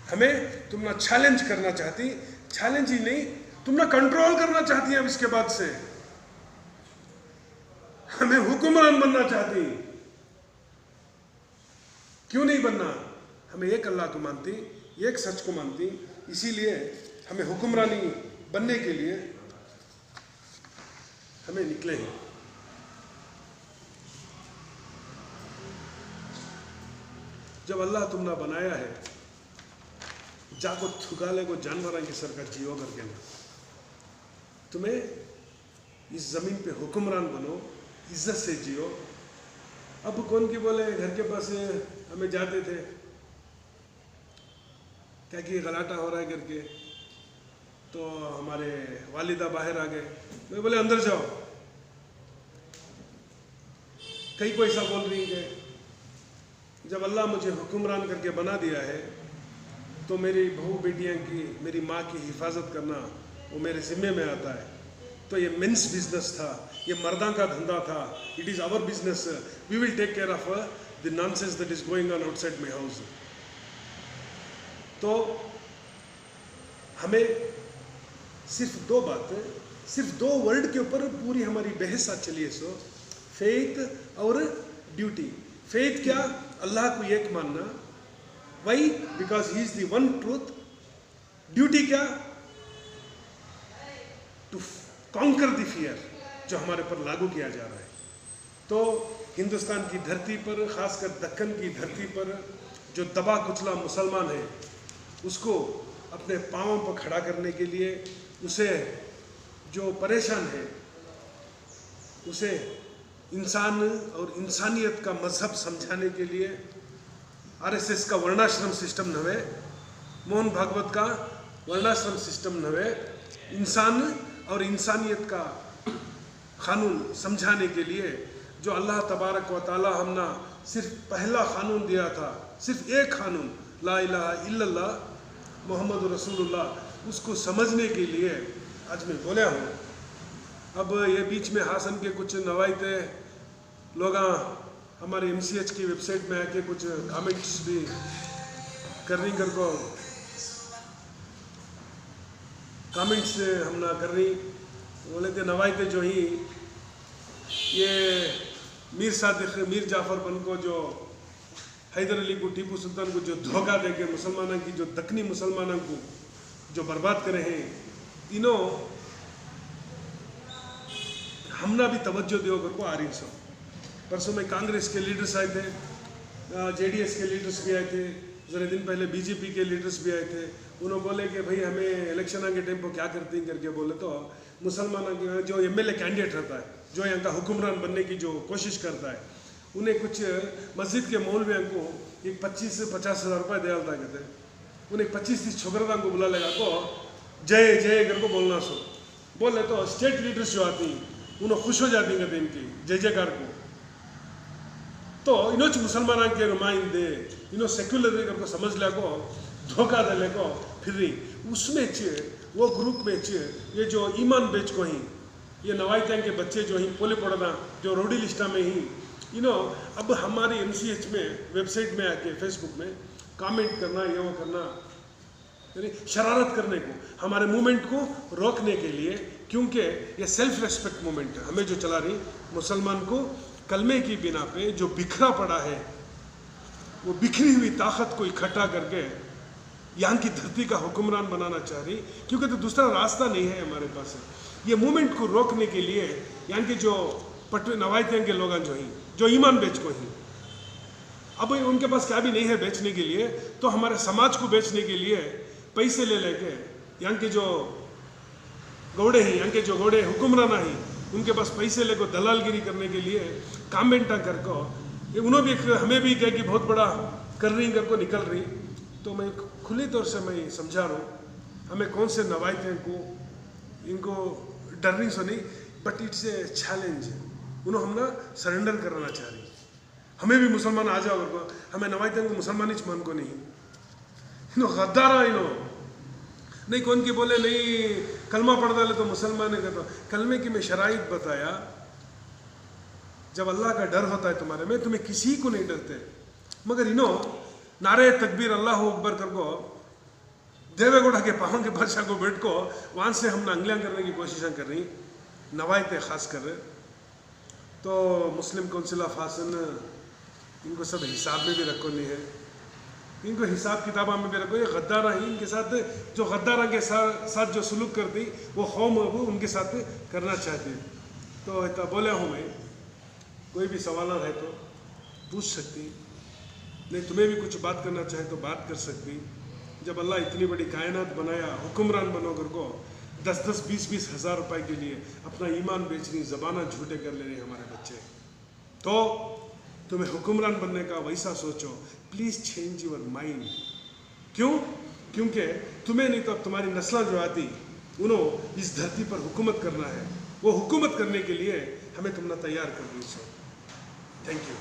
हमें तुम ना चैलेंज करना चाहती, चैलेंज ही नहीं, तुम ना कंट्रोल करना चाहती है। अब इसके बाद से हमें हुक्मरान बनना चाहती। क्यों नहीं बनना? हमें एक अल्लाह को मानती, एक सच को मानती, इसीलिए हमें हुक्मरानी बनने के लिए हमें निकले हैं। जब अल्लाह तुमने बनाया है, जाको थुकाले को जानवर के सर का जियो करके ना, तुम्हें इस जमीन पे हुक्मरान बनो, इज्जत से जियो। अब कौन की बोले घर के पास हमें जाते थे क्या कि गलाटा हो रहा है करके, तो हमारे वालिदा बाहर आ गए, मैं बोले अंदर जाओ। कई को ऐसा बोल रही है जब अल्लाह मुझे हुक्मरान करके बना दिया है तो मेरी बहू बेटियां की, मेरी माँ की हिफाजत करना वो मेरे जिम्मे में आता है। तो ये मेंस बिजनेस था, ये मर्दां का धंधा था। It is our business, we will take care of the nonsense that is going on outside my house. तो हमें सिर्फ दो बातें, सिर्फ दो वर्ड के ऊपर पूरी हमारी बहस आज चली है। सो फेथ और ड्यूटी। फेथ क्या? अल्लाह को एक मानना, why? Because he is the one truth. Duty क्या? टू कॉन्कर द फियर, जो हमारे पर लागू किया जा रहा है। तो हिंदुस्तान की धरती पर, खासकर दक्कन की धरती पर जो दबा कुचला मुसलमान है, उसको अपने पाँवों पर खड़ा करने के लिए, उसे जो परेशान है, उसे इंसान और इंसानियत का मजहब समझाने के लिए आरएसएस का वर्णाश्रम सिस्टम नवे, मोहन भागवत का वर्णाश्रम सिस्टम नवे, इंसान और इंसानियत का कानून समझाने के लिए जो अल्लाह तबारक व ताला हमने सिर्फ पहला कानून दिया था, सिर्फ एक कानून, ला इलाहा इल्लल्लाह मोहम्मद रसूलुल्लाह, उसको समझने के लिए आज मैं बोला हूँ। अब ये बीच में हासन के कुछ नवायते लोग हमारे एमसीएच की वेबसाइट में आके कुछ कमेंट्स भी करनी कर को कमेंट्स हम ना कर रही, बोले थे नवायते जो ही ये मीर सादिक, मीर जाफर बन को, जो हैदर अली को, टीपू सुल्तान को जो धोखा दे के मुसलमानों की, जो दक्कनी मुसलमानों को जो बर्बाद करे हैं, इन्हों हमना भी तवज्जो दियो कर को आ रही सो। परसों में कांग्रेस के लीडर्स आए थे, जेडीएस के लीडर्स भी आए थे, ज़रा दिन पहले बीजेपी के लीडर्स भी आए थे। उन्होंने बोले कि भाई हमें इलेक्शन के टाइम पर क्या करती हैं करके बोले, तो मुसलमानों के जो एमएलए कैंडिडेट रहता है, जो यहाँ का हुक्मरान बनने की जो कोशिश करता है, उन्हें कुछ मस्जिद के मौलवियों को एक 25 से 50 हज़ार रुपये दे आता कहते हैं। उन्हें 25-30 छोकरा को बुला लेगा को जय जय कर को बोलना सो बोले, तो स्टेट लीडर्स जो आती हैं उन्हें खुश हो जाती कहते इनकी जय जयकार को। तो इन्हों मुसलमान के नुमाइंदे, इन्हों सेक्युलर करके समझ लिया को, धोखा दे ले को फिर रही उसमें वो ग्रुप में ये जो ईमान बेच को ही, ये नवायतों के बच्चे जो ही पोले पड़ना, जो रोडी लिस्टा में ही अब हमारी एमसीएच में वेबसाइट में आके फेसबुक में कमेंट करना, ये वो करना, यानी शरारत करने को, हमारे मूवमेंट को रोकने के लिए, क्योंकि ये सेल्फ रेस्पेक्ट मूवमेंट है हमें जो चला रही, मुसलमान को कलमे की बिना पे जो बिखरा पड़ा है, वो बिखरी हुई ताकत को इकट्ठा करके यहाँ की धरती का हुक्मरान बनाना चाह रही, क्योंकि तो दूसरा रास्ता नहीं है हमारे पास। ये मूवमेंट को रोकने के लिए यहाँ के जो नवायते के लोग जो ईमान बेच को ही, अब उनके पास क्या भी नहीं है बेचने के लिए, तो हमारे समाज को बेचने के लिए पैसे ले लेके यहाँ के जो गौड़े हैं, यहाँ के जो गौड़े हुक्मराना ही, उनके पास पैसे लेकर दलालगिरी करने के लिए कामेंटा कर को, उन्होंने भी हमें भी कह कि बहुत बड़ा कर रही कर को निकल रही। तो मैं खुली तौर से मैं समझा रहा हूँ, हमें कौन से नवायते को इनको डरनी सो नहीं, बट इट्स ए चैलेंज। उन्होंने हम ना सरेंडर करना चाह रही, हमें भी मुसलमान आ जाओ को, हमें नवायते को मुसलमान ही मान को नहीं, इन्हों गद्दारा इन्हों नहीं, कौन की बोले नहीं कलमा पढ़ डाले तो मुसलमान है। तो कलमे की मैं शराइत बताया, जब अल्लाह का डर होता है तुम्हारे में, तुम्हें किसी को नहीं डरते, मगर इन्हों नारे तकबीर अल्लाह अकबर कर को देवेगौड़ा के पाँव के बादशाह को बैठ को वहाँ से हम नंगलियाँ करने की कोशिश कर रही नवायते खास कर रहे। तो मुस्लिम काउंसिल ऑफ हासन इनको सब हिसाब में भी रखो नहीं है, इनको हिसाब किताबा में भी रखो। ये गद्दारा ही इनके साथ जो गद्दारा के साथ जो सुलूक करती वो कौम वो उनके साथ करना चाहती। तो इतना बोला हूँ मैं, कोई भी सवाल है तो पूछ सकती, नहीं तुम्हें भी कुछ बात करना चाहे तो बात कर सकती। जब अल्लाह इतनी बड़ी कायनात बनाया, हुक्मरान बनोगर को 10-10, 20-20 हज़ार रुपए के लिए अपना ईमान बेच रही, ज़बाना झूठे कर ले रहे हमारे बच्चे, तो तुम्हें हुक्मरान बनने का वैसा सोचो। Please change your mind. क्यों? क्योंकि तुम्हें नहीं तो अब तुम्हारी नस्लें जो आती उन्होंने इस धरती पर हुकूमत करना है, वो हुकूमत करने के लिए हमें तुमने तैयार कर दी। So thank you.